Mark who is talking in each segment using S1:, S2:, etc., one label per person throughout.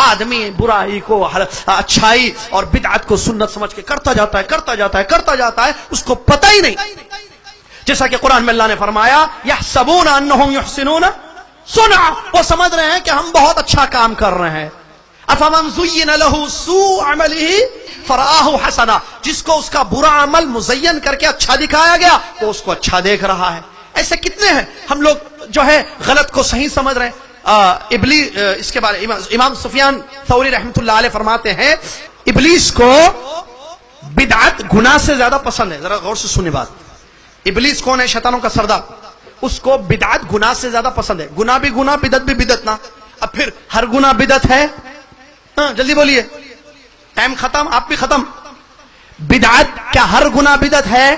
S1: آدمی برائی کو اچھائی اور بدعت کو سنت سمجھ کے کرتا جاتا ہے اس کو پتہ ہی نہیں. جیسا کہ قرآن میں اللہ نے فرمایا یحسبون انہم یحسنون صنعا، وہ سمجھ رہے ہیں کہ ہم بہت اچھا کام کر رہے ہیں. افمن زین لہ سوء عملہ فرآہ حسنا، جس کو اس کا برا عمل مزین کر کے اچھا دکھایا گیا وہ اس کو اچھا دیکھ رہا ہے. ایسے کتنے ہیں ہم لوگ جو ہے غلط کو صحیح سمجھ رہے ہیں. اس کے بارے امام سفیان ثوری رحمۃ اللہ علیہ فرماتے ہیں ابلیس کو بدعت گناہ سے زیادہ پسند ہے. ذرا غور سے سنیں بات. ابلیس کون ہے؟ شیطانوں کا سردار. اس کو بدعت گناہ سے زیادہ پسند ہے. گناہ بھی گناہ، بدعت بھی بدعت. نہ اب پھر ہر گناہ بدعت ہے؟ ہاں جلدی بولیے، ٹائم ختم، آپ بھی ختم. بدعت کیا ہر گناہ بدعت ہے؟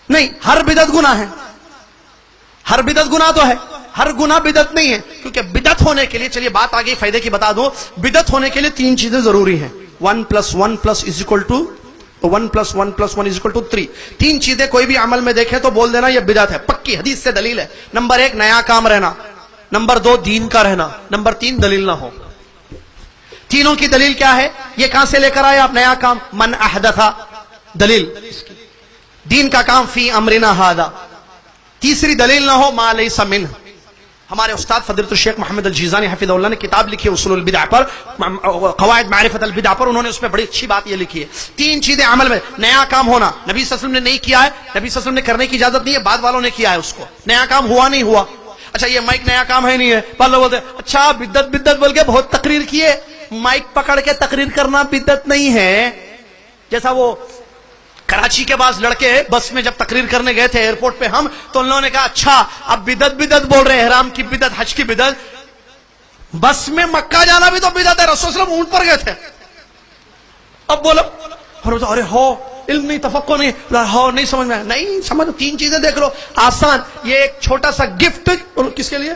S1: نہیں، ہر بدعت گناہ ہے. ہر بدعت گناہ تو ہے، ہر گناہ بدعت نہیں ہے. کیونکہ بدعت ہونے کے لیے، چلیے بات آگے فائدے کی بتا دو، بدعت ہونے کے لیے 3 چیزیں ضروری ہیں. 1 + 1 = 1 + 1 + 1 = 3. 3 چیزیں کوئی بھی عمل میں دیکھیں تو بول دینا یہ بدعت ہے. پکی حدیث سے دلیل ہے. نمبر 1 نیا کام رہنا، نمبر 2 دین کا رہنا، نمبر 3 دلیل نہ ہو. تینوں کی دلیل کیا ہے؟ یہ کہاں سے لے کر آئے آپ؟ نیا کام، من احدث، دلیل دین کا کام فی امرنا ھذا. تیسری دلیل نہ ہو ما لیس منہ. ہمارے استاد فضیلۃ الشیخ محمد الجیزانی حفظہ اللہ نے کتاب لکھی ہے اصول البدع پر، قواعد معرفت البدع پر. انہوں نے اس میں بڑی اچھی بات یہ لکھی ہے 3 چیزیں عمل میں. نیا کام ہونا، نبی صلی اللہ علیہ وسلم نے نہیں کیا ہے، نبی صلی اللہ علیہ وسلم نے کرنے کی اجازت نہیں ہے، بعد والوں نے کیا ہے. اس کو نیا کام ہوا نہیں ہوا. اچھا یہ مائک نیا کام ہے نہیں ہے؟ بعض لوگ بولتے اچھا بدعت بول کے بہت تقریر کیے. مائک پکڑ کے تقریر کرنا بدعت نہیں ہے. جیسا وہ کراچی کے بعض لڑکے بس میں جب تقریر کرنے گئے تھے ایئرپورٹ پہ ہم، تو ان لوگوں نے کہا اچھا اب بدعت بول رہے ہیں، احرام کی بدعت، حج کی بدعت. بس میں مکہ جانا بھی تو بدعت ہے، رسول صلی اللہ علیہ وسلم اونٹ پر گئے تھے. اب بولو ارے ہو علم نہیں، تفقہ نہیں، ہو نہیں سمجھ میں نہیں سمجھ. 3 چیزیں دیکھ لو آسان. یہ ایک چھوٹا سا گفٹ کس کے لیے؟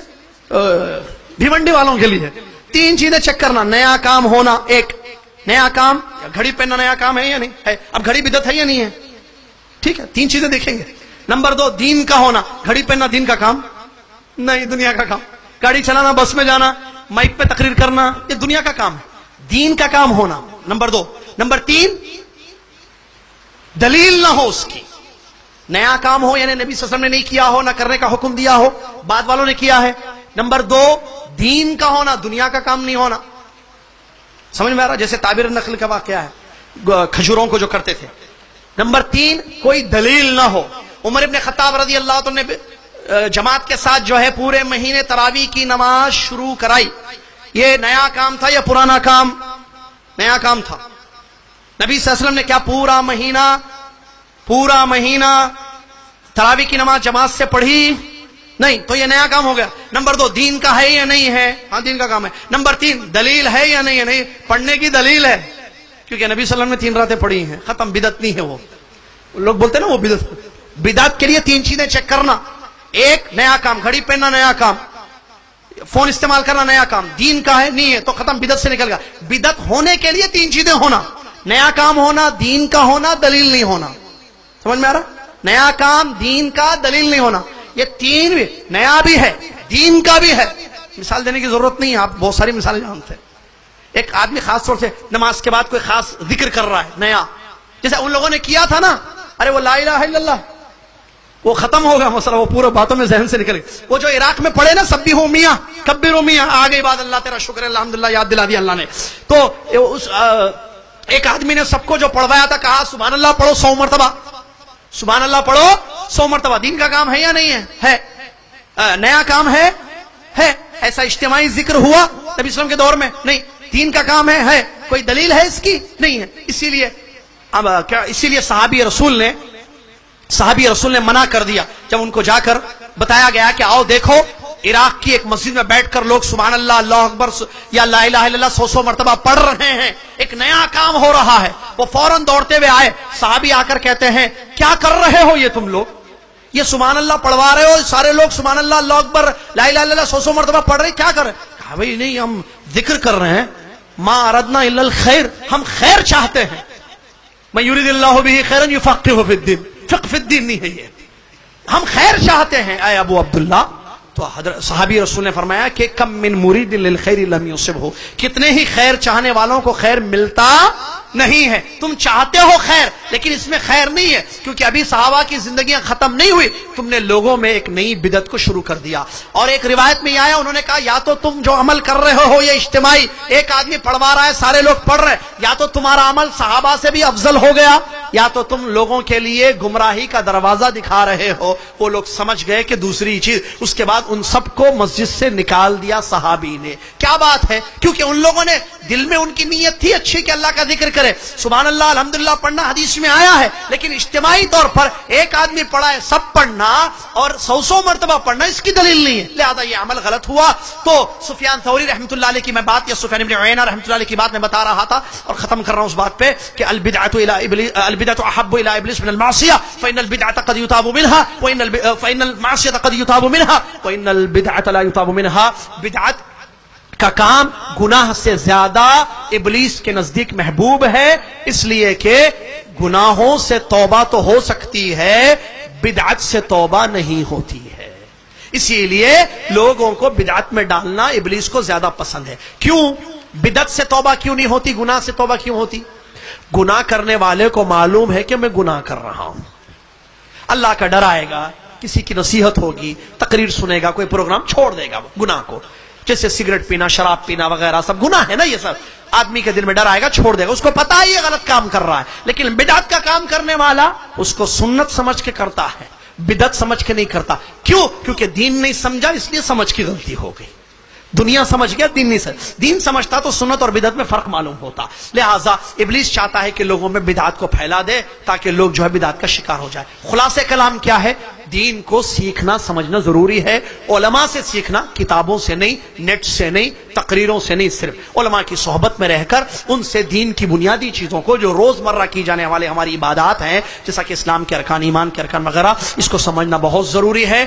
S1: بھیونڈی والوں کے لیے. 3 چیزیں چیک کرنا. نیا کام ہونا، ایک نیا کام، گھڑی پہننا نیا کام ہے یا نہیں ہے؟ اب گھڑی بدعت ہے یا نہیں ہے؟ ٹھیک ہے 3 چیزیں دیکھیں گے. نمبر 2 دین کا ہونا، گھڑی پہننا دین کا کام نہیں، دنیا کا کام. گاڑی چلانا، بس میں جانا، مائک پہ تقریر کرنا، یہ دنیا کا کام ہے. دین کا کام ہونا نمبر 2. نمبر 3 دلیل نہ ہو اس کی. نیا کام ہو یعنی نبی صلی اللہ علیہ وسلم نے نہیں کیا ہو، نہ کرنے کا حکم دیا ہو، بعد والوں نے کیا ہے. نمبر 2 دین کا ہونا، دنیا کا کام نہیں ہونا. سمجھ میں آ رہا؟ جیسے تعبیر نخل کا واقعہ ہے، کھجوروں کو جو کرتے تھے. نمبر 3 کوئی دلیل نہ ہو. عمر ابن خطاب رضی اللہ عنہ نے جماعت کے ساتھ جو ہے پورے مہینے تراویح کی نماز شروع کرائی. یہ نیا کام تھا یا پرانا کام؟ نیا کام تھا. نبی صلی اللہ علیہ وسلم نے کیا پورا مہینہ تراویح کی نماز جماعت سے پڑھی؟ نہیں. تو یہ نیا کام ہو گیا. نمبر 2 دین کا ہے یا نہیں ہے؟ ہاں دین کا کام ہے. نمبر 3 دلیل ہے یا نہیں ہے؟ نہیں. پڑھنے کی دلیل ہے کیونکہ نبی صلی اللہ علیہ وسلم نے 3 راتیں پڑھی ہیں، ختم. بدعت نہیں ہے. وہ لوگ بولتے ہیں نا وہ بدعت کے لیے 3 چیزیں چیک کرنا. 1 نیا کام، گھڑی پہننا نیا کام، فون استعمال کرنا نیا کام. دین کا ہے نہیں ہے تو ختم، بدعت سے نکل گیا. بدعت ہونے کے لیے 3 چیزیں ہونا، نیا کام ہونا، دین کا ہونا، دلیل نہیں ہونا. سمجھ میں آ رہا؟ نیا کام، دین کا، دلیل نہیں ہونا. یہ 3 بھی، نیا بھی ہے، دین کا بھی ہے. مثال دینے کی ضرورت نہیں ہے، آپ بہت ساری مثالیں جانتے ہیں. ایک آدمی خاص طور سے نماز کے بعد کوئی خاص ذکر کر رہا ہے نیا، جیسے ان لوگوں نے کیا تھا نا، ارے وہ لا الہ الا اللہ، وہ ختم ہوگا مسئلہ، وہ پورے باتوں میں ذہن سے نکل گئے. وہ جو عراق میں پڑھے نا سبحوا میاں کبروا میاں، آگے بعد اللہ تیرا شکر ہے الحمدللہ، یاد دلا دیا اللہ نے. تو اس ایک آدمی نے سب کو جو پڑھوایا تھا کہا سبحان اللہ پڑھو 100 مرتبہ، سبحان اللہ پڑھو 100 مرتبہ. دین کا کام ہے یا نہیں ہے؟ ہے. نیا کام ہے. ایسا اجتماعی ذکر ہوا نبی صلی اللہ علیہ وسلم کے دور میں؟ نہیں. دین کا کام ہے. کوئی دلیل ہے اس کی؟ نہیں ہے. اسی لیے صحابی رسول نے منع کر دیا جب ان کو جا کر بتایا گیا کہ آؤ دیکھو عراق کی ایک مسجد میں بیٹھ کر لوگ سبحان اللہ، اللہ اکبر یا لا الہ الا اللہ 100 مرتبہ پڑھ رہے ہیں، ایک نیا کام ہو رہا ہے. وہ فوراً دوڑتے ہوئے آئے. صحابی آ کر کہتے ہیں کیا کر رہے ہو یہ تم لوگ؟ یہ سبحان اللہ پڑھوا رہے ہو، سارے لوگ سبحان اللہ، اللہ اکبر، لا الہ الا اللہ 100 مرتبہ پڑھ رہے، کیا کر رہے؟ کہا بھائی نہیں، ہم ذکر کر رہے ہیں. ما اردنا الا الخیر، ہم خیر چاہتے ہیں. من یرید اللہ بہ خیرا یفقہہ فی الدین، فقہ فی الدین نہیں ہے یہ، ہم خیر چاہتے ہیں. اے ابو عبداللہ تو حضرت صحابی رسول نے فرمایا کہ کم من مرید للخیر لم یصبہ، کتنے ہی خیر چاہنے والوں کو خیر ملتا نہیں ہے. تم چاہتے ہو خیر لیکن اس میں خیر نہیں ہے، کیونکہ ابھی صحابہ کی زندگیاں ختم نہیں ہوئی، تم نے لوگوں میں ایک نئی بدعت کو شروع کر دیا. اور ایک روایت میں یہ آیا، انہوں نے کہا یا تو تم جو عمل کر رہے ہو یہ اجتماعی، ایک آدمی پڑھوا رہا ہے سارے لوگ پڑھ رہے، یا تو تمہارا عمل صحابہ سے بھی افضل ہو گیا، یا تو تم لوگوں کے لیے گمراہی کا دروازہ دکھا رہے ہو. وہ لوگ سمجھ گئے کہ دوسری چیز. اس کے بعد ان سب کو مسجد سے نکال دیا صحابی نے. کیا بات ہے؟ کیونکہ ان لوگوں نے دل میں ان کی نیت تھی اچھی کہ اللہ کا ذکر کرے، سبحان اللہ الحمدللہ پڑھنا حدیث میں آیا ہے، لیکن اجتماعی طور پر ایک آدمی پڑھا ہے سب پڑھنا اور 100 مرتبہ پڑھنا اس کی دلیل نہیں ہے، لہذا یہ عمل غلط ہوا. تو سفیان ثوری رحمۃ اللہ علیہ کی میں بات، یا سفیان ابن عیینہ رحمۃ اللہ علیہ کی بات میں بتا رہا تھا اور ختم کر رہا ہوں اس بات پہ کہ البدعۃ احب الى ابلیس من المعصیہ فان البدعۃ قد یتاب منها فان المعصیۃ قد یتاب منها وان البدعۃ لا یتاب منها. بدعت کا کام گناہ سے زیادہ ابلیس کے نزدیک محبوب ہے، اس لیے کہ گناہوں سے توبہ تو ہو سکتی ہے، بدعت سے توبہ نہیں ہوتی ہے. اسی لیے لوگوں کو بدعت میں ڈالنا ابلیس کو زیادہ پسند ہے. کیوں بدعت سے توبہ کیوں نہیں ہوتی، گناہ سے توبہ کیوں ہوتی؟ گناہ کرنے والے کو معلوم ہے کہ میں گناہ کر رہا ہوں، اللہ کا ڈر آئے گا، کسی کی نصیحت ہوگی، تقریر سنے گا، کوئی پروگرام چھوڑ دے گا گناہ کو. جیسے سگریٹ پینا، شراب پینا وغیرہ سب گناہ ہے نا، یہ سب آدمی کے دل میں ڈر آئے گا، چھوڑ دے گا. اس کو پتا ہے یہ غلط کام کر رہا ہے، لیکن بدعت کا کام کرنے والا اس کو سنت سمجھ کے کرتا ہے، بدعت سمجھ کے نہیں کرتا. کیوں؟ کیونکہ دین نہیں سمجھا، اس لیے سمجھ کی غلطی ہو گئی. دنیا سمجھ گیا، دین نہیں سمجھ. دین سمجھتا تو سنت اور بدعت میں فرق معلوم ہوتا. لہٰذا ابلیس چاہتا ہے کہ لوگوں میں بدعت کو پھیلا دے تاکہ لوگ جو ہے بدعت کا شکار ہو جائے. خلاصہ کلام کیا ہے؟ دین کو سیکھنا سمجھنا ضروری ہے. علماء سے سیکھنا، کتابوں سے نہیں، نیٹ سے نہیں، تقریروں سے نہیں، صرف علماء کی صحبت میں رہ کر ان سے دین کی بنیادی چیزوں کو جو روزمرہ کی جانے والے ہماری عبادات ہیں، جیسا کہ اسلام کے ارکان، ایمان کے ارکان وغیرہ، اس کو سمجھنا بہت ضروری ہے.